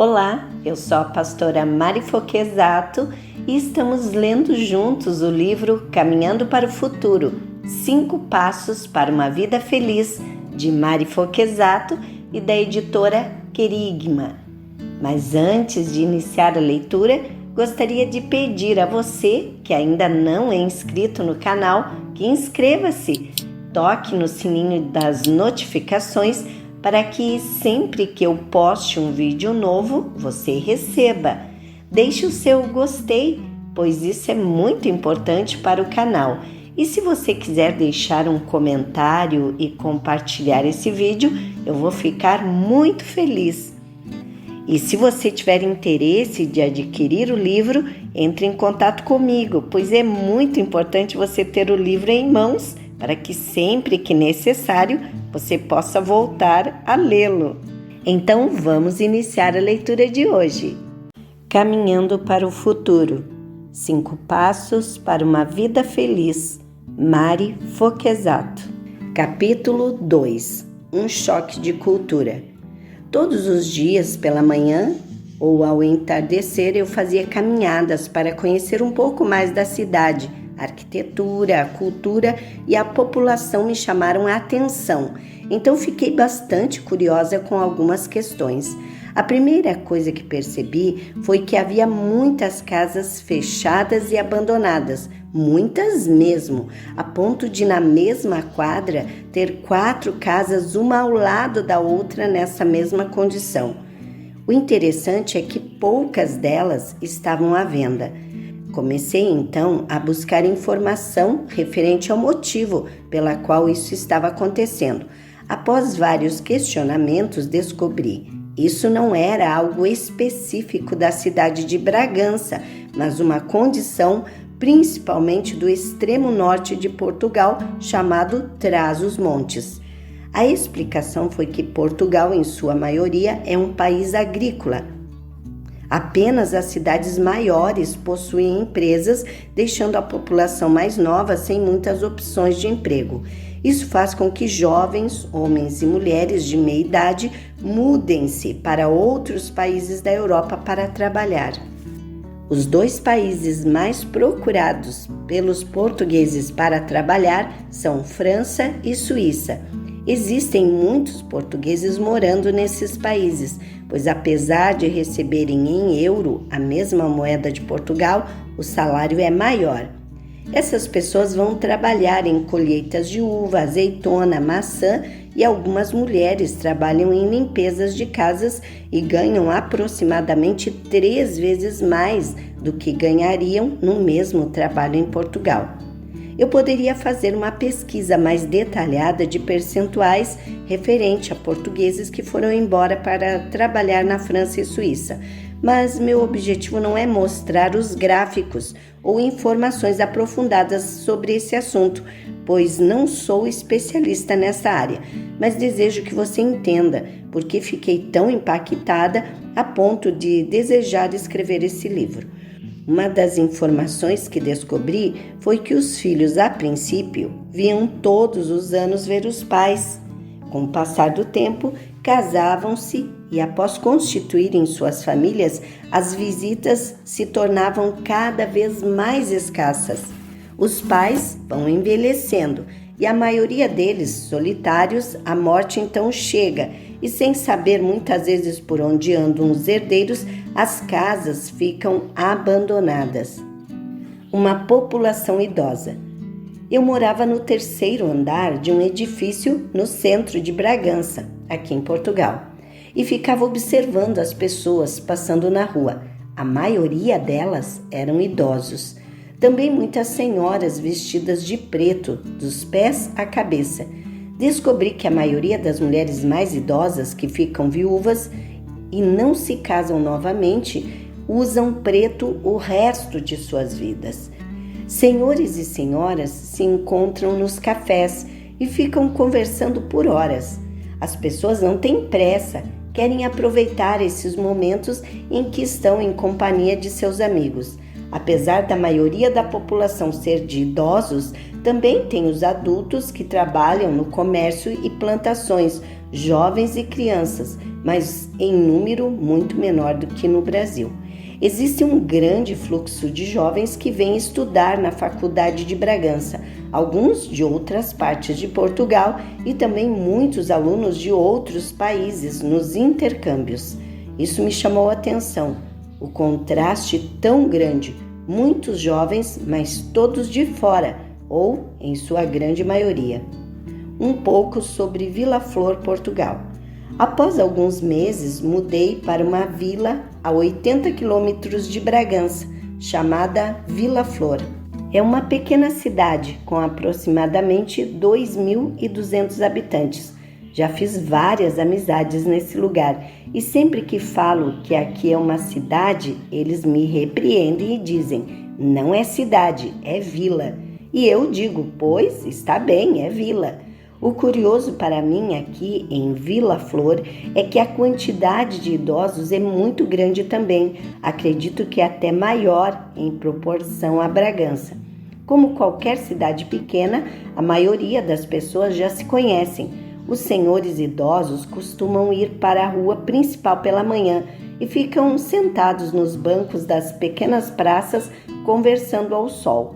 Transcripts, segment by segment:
Olá, eu sou a pastora Mari Foquesato e estamos lendo juntos o livro Caminhando para o Futuro, 5 Passos para uma Vida Feliz, de Mari Foquesato e da editora Querigma. Mas antes de iniciar a leitura, gostaria de pedir a você que ainda não é inscrito no canal, que inscreva-se, toque no sininho das notificações para que sempre que eu poste um vídeo novo, você receba. Deixe o seu gostei, pois isso é muito importante para o canal. E se você quiser deixar um comentário e compartilhar esse vídeo, eu vou ficar muito feliz. E se você tiver interesse de adquirir o livro, entre em contato comigo, pois é muito importante você ter o livro em mãos para que sempre que necessário você possa voltar a lê-lo. Então vamos iniciar a leitura de hoje. Caminhando para o Futuro, 5 Passos para uma Vida Feliz, Mari Foquesato. Capítulo 2. Um choque de cultura. Todos os dias pela manhã ou ao entardecer eu fazia caminhadas para conhecer um pouco mais da cidade. A arquitetura, a cultura e a população me chamaram a atenção, então fiquei bastante curiosa com algumas questões. A primeira coisa que percebi foi que havia muitas casas fechadas e abandonadas, muitas mesmo, a ponto de na mesma quadra ter 4 casas uma ao lado da outra nessa mesma condição. O interessante é que poucas delas estavam à venda. Comecei então a buscar informação referente ao motivo pela qual isso estava acontecendo. Após vários questionamentos, descobri: isso não era algo específico da cidade de Bragança, mas uma condição principalmente do extremo norte de Portugal, chamado Trás-os-Montes. A explicação foi que Portugal, em sua maioria, é um país agrícola. Apenas as cidades maiores possuem empresas, deixando a população mais nova sem muitas opções de emprego. Isso faz com que jovens, homens e mulheres de meia idade mudem-se para outros países da Europa para trabalhar. Os 2 países mais procurados pelos portugueses para trabalhar são França e Suíça. Existem muitos portugueses morando nesses países, pois apesar de receberem em euro, a mesma moeda de Portugal, o salário é maior. Essas pessoas vão trabalhar em colheitas de uva, azeitona, maçã e algumas mulheres trabalham em limpezas de casas e ganham aproximadamente 3 vezes mais do que ganhariam no mesmo trabalho em Portugal. Eu poderia fazer uma pesquisa mais detalhada de percentuais referente a portugueses que foram embora para trabalhar na França e Suíça, mas meu objetivo não é mostrar os gráficos ou informações aprofundadas sobre esse assunto, pois não sou especialista nessa área, mas desejo que você entenda porque fiquei tão impactada a ponto de desejar escrever esse livro. Uma das informações que descobri foi que os filhos, a princípio, vinham todos os anos ver os pais. Com o passar do tempo, casavam-se e, após constituírem suas famílias, as visitas se tornavam cada vez mais escassas. Os pais vão envelhecendo e a maioria deles, solitários, a morte então chega e, sem saber muitas vezes por onde andam os herdeiros, as casas ficam abandonadas. Uma população idosa. Eu morava no 3º andar de um edifício no centro de Bragança, aqui em Portugal, e ficava observando as pessoas passando na rua. A maioria delas eram idosos. Também muitas senhoras vestidas de preto, dos pés à cabeça. Descobri que a maioria das mulheres mais idosas que ficam viúvas e não se casam novamente usam preto o resto de suas vidas. Senhores e senhoras se encontram nos cafés e ficam conversando por horas. As pessoas não têm pressa, querem aproveitar esses momentos em que estão em companhia de seus amigos. Apesar da maioria da população ser de idosos, também tem os adultos que trabalham no comércio e plantações, jovens e crianças, mas em número muito menor do que no Brasil. Existe um grande fluxo de jovens que vêm estudar na Faculdade de Bragança, alguns de outras partes de Portugal e também muitos alunos de outros países nos intercâmbios. Isso me chamou a atenção, o contraste tão grande, muitos jovens, mas todos de fora, ou em sua grande maioria. Um pouco sobre Vila Flor, Portugal. Após alguns meses, mudei para uma vila a 80 quilômetros de Bragança, chamada Vila Flor. É uma pequena cidade com aproximadamente 2.200 habitantes. Já fiz várias amizades nesse lugar e sempre que falo que aqui é uma cidade, eles me repreendem e dizem: não é cidade, é vila. E eu digo: pois está bem, é vila. O curioso para mim aqui em Vila Flor é que a quantidade de idosos é muito grande também, acredito que até maior em proporção a Bragança. Como qualquer cidade pequena, a maioria das pessoas já se conhecem. Os senhores idosos costumam ir para a rua principal pela manhã e ficam sentados nos bancos das pequenas praças conversando ao sol.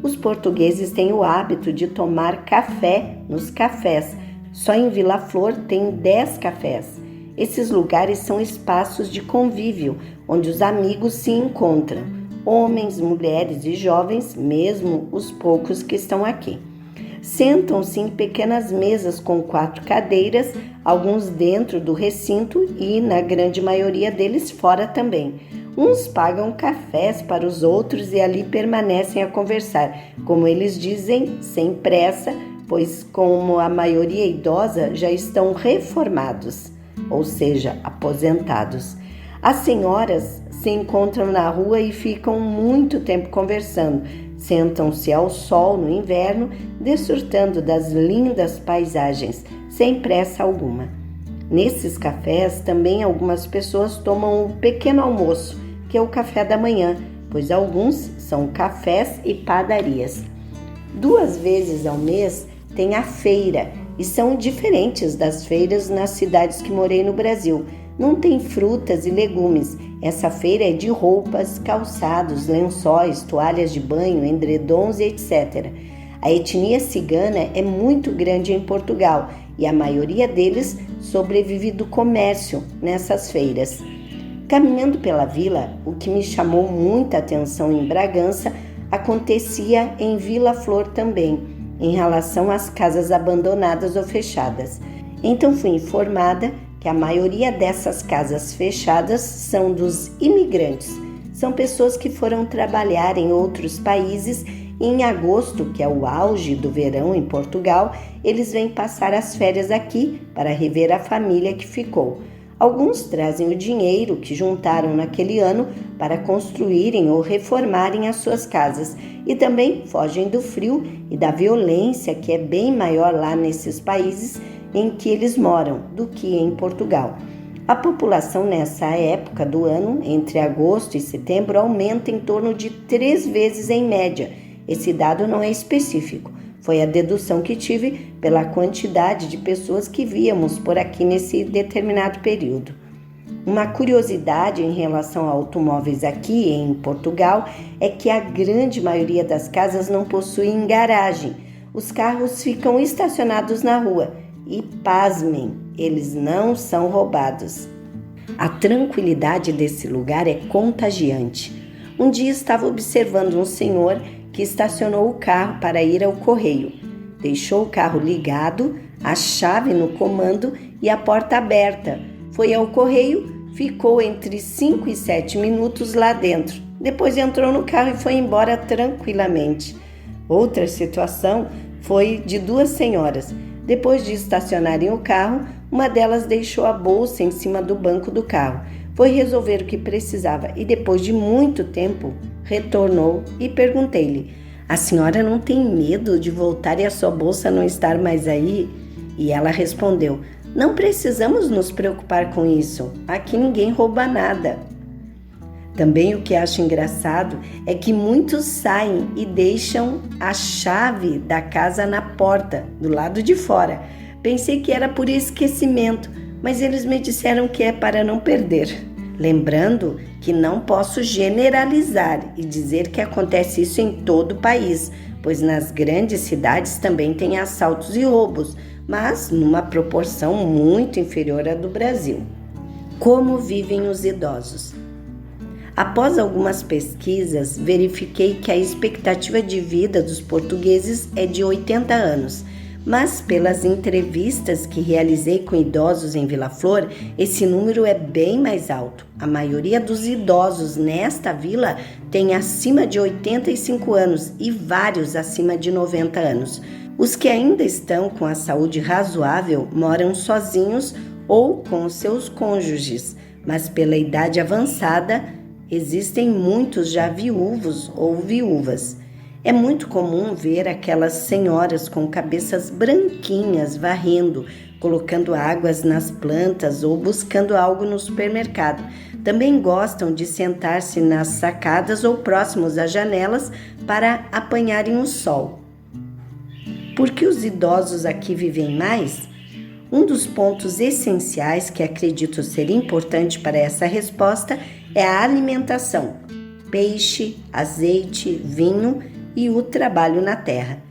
Os portugueses têm o hábito de tomar café nos cafés. Só em Vila Flor tem 10 cafés. Esses lugares são espaços de convívio, onde os amigos se encontram. Homens, mulheres e jovens, mesmo os poucos que estão aqui. Sentam-se em pequenas mesas com 4 cadeiras, alguns dentro do recinto e, na grande maioria deles, fora também. Uns pagam cafés para os outros e ali permanecem a conversar, como eles dizem, sem pressa, pois como a maioria idosa já estão reformados, ou seja, aposentados. As senhoras se encontram na rua e ficam muito tempo conversando, sentam-se ao sol no inverno, desfrutando das lindas paisagens, sem pressa alguma. Nesses cafés também algumas pessoas tomam um pequeno almoço, que é o café da manhã, pois alguns são cafés e padarias. 2 vezes ao mês tem a feira e são diferentes das feiras nas cidades que morei no Brasil. Não tem frutas e legumes. Essa feira é de roupas, calçados, lençóis, toalhas de banho, edredons e etc. A etnia cigana é muito grande em Portugal e a maioria deles sobrevive do comércio nessas feiras. Caminhando pela vila, o que me chamou muita atenção em Bragança acontecia em Vila Flor também, em relação às casas abandonadas ou fechadas. Então fui informada que a maioria dessas casas fechadas são dos imigrantes. São pessoas que foram trabalhar em outros países e em agosto, que é o auge do verão em Portugal, eles vêm passar as férias aqui para rever a família que ficou. Alguns trazem o dinheiro que juntaram naquele ano para construírem ou reformarem as suas casas e também fogem do frio e da violência que é bem maior lá nesses países em que eles moram do que em Portugal. A população nessa época do ano, entre agosto e setembro, aumenta em torno de 3 vezes em média. Esse dado não é específico. Foi a dedução que tive pela quantidade de pessoas que víamos por aqui nesse determinado período. Uma curiosidade em relação a automóveis aqui em Portugal é que a grande maioria das casas não possuem garagem. Os carros ficam estacionados na rua e, pasmem, eles não são roubados. A tranquilidade desse lugar é contagiante. Um dia estava observando um senhor que estacionou o carro para ir ao correio. Deixou o carro ligado, a chave no comando e a porta aberta. Foi ao correio, ficou entre 5 e 7 minutos lá dentro. Depois entrou no carro e foi embora tranquilamente. Outra situação foi de 2 senhoras. Depois de estacionarem o carro, uma delas deixou a bolsa em cima do banco do carro. Foi resolver o que precisava e depois de muito tempo retornou e perguntei-lhe: a senhora não tem medo de voltar e a sua bolsa não estar mais aí? E ela respondeu: não precisamos nos preocupar com isso, aqui ninguém rouba nada. Também o que acho engraçado é que muitos saem e deixam a chave da casa na porta, do lado de fora. Pensei que era por esquecimento, mas eles me disseram que é para não perder. Lembrando que não posso generalizar e dizer que acontece isso em todo o país, pois nas grandes cidades também tem assaltos e roubos, mas numa proporção muito inferior à do Brasil. Como vivem os idosos? Após algumas pesquisas, verifiquei que a expectativa de vida dos portugueses é de 80 anos, mas pelas entrevistas que realizei com idosos em Vila Flor, esse número é bem mais alto. A maioria dos idosos nesta vila tem acima de 85 anos e vários acima de 90 anos. Os que ainda estão com a saúde razoável moram sozinhos ou com seus cônjuges, mas pela idade avançada, existem muitos já viúvos ou viúvas. É muito comum ver aquelas senhoras com cabeças branquinhas varrendo, colocando águas nas plantas ou buscando algo no supermercado. Também gostam de sentar-se nas sacadas ou próximos às janelas para apanharem o sol. Por que os idosos aqui vivem mais? Um dos pontos essenciais que acredito ser importante para essa resposta é a alimentação: peixe, azeite, vinho e o trabalho na terra.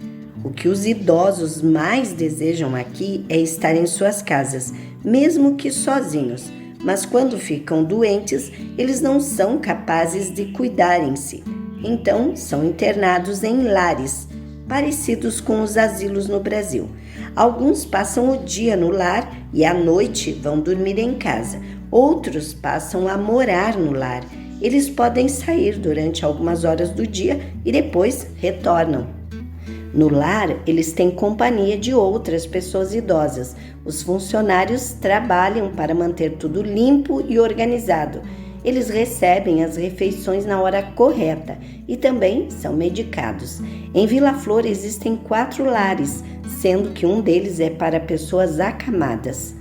O que os idosos mais desejam aqui é estar em suas casas, mesmo que sozinhos, mas quando ficam doentes, eles não são capazes de cuidarem-se. Então, são internados em lares, parecidos com os asilos no Brasil. Alguns passam o dia no lar e à noite vão dormir em casa. Outros passam a morar no lar. Eles podem sair durante algumas horas do dia e depois retornam. No lar, eles têm companhia de outras pessoas idosas. Os funcionários trabalham para manter tudo limpo e organizado. Eles recebem as refeições na hora correta e também são medicados. Em Vila Flor existem 4 lares, sendo que um deles é para pessoas acamadas.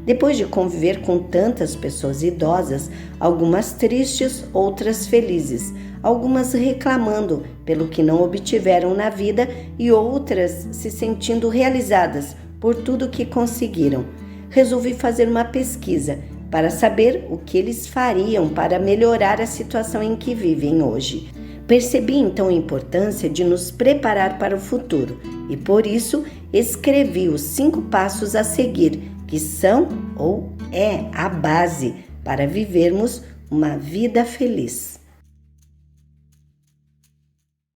Depois de conviver com tantas pessoas idosas, algumas tristes, outras felizes, algumas reclamando pelo que não obtiveram na vida e outras se sentindo realizadas por tudo que conseguiram, resolvi fazer uma pesquisa para saber o que eles fariam para melhorar a situação em que vivem hoje. Percebi então a importância de nos preparar para o futuro e, por isso, escrevi os 5 passos a seguir, que são ou é a base para vivermos uma vida feliz.